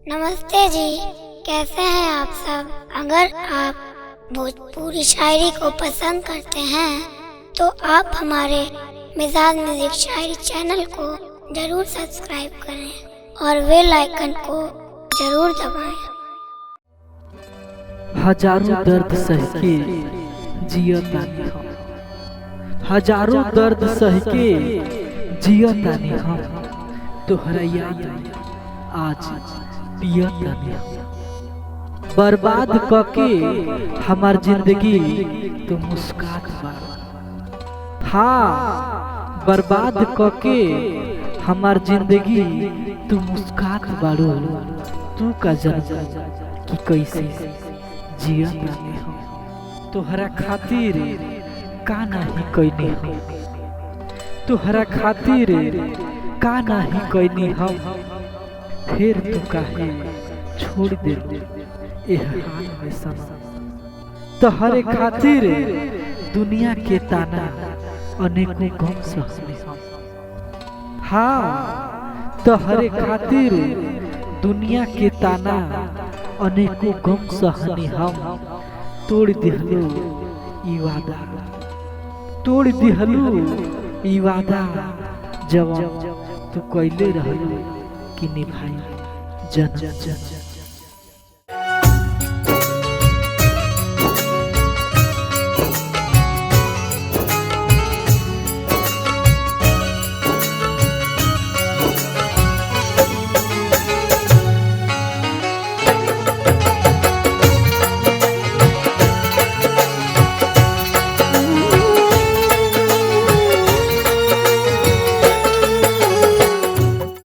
नमस्ते जी। कैसे हैं आप सब। अगर आप भोजपुरी शायरी को पसंद करते हैं तो आप हमारे मिजाज म्यूजिक शायरी चैनल को जरूर सब्सक्राइब करें और बेल आइकन को जरूर दबाएं। हजारों दर्द सह के जियतानी हम, हजारों दर्द सह के जियतानी हम, तोहरा याद आज पियतानी हम। बर्बाद कके हमार जिंदगी तो मुस्कात बारू। हाँ, बर्बाद कके हमार जिंदगी तू मुस्कात बारू। तू का जान कि कैसे जियतानी हम, तोहरा खातिर का नाही कैनी हम, तोहरा खातिर का नाही कैनी हम। फिर तू काहे छोड़ दे एह हाल में सनम। तोहरे खातिर दुनिया के ताना अनेकों गम सहनी हम। हाँ, तोहरे खातिर दुनिया के ताना अनेकों गम सहनी हम। तोड़ दिहलो ई वादा, तोड़ दिहलो ई वादा जब तू कैले रहलो कि निभाई जन जन जन।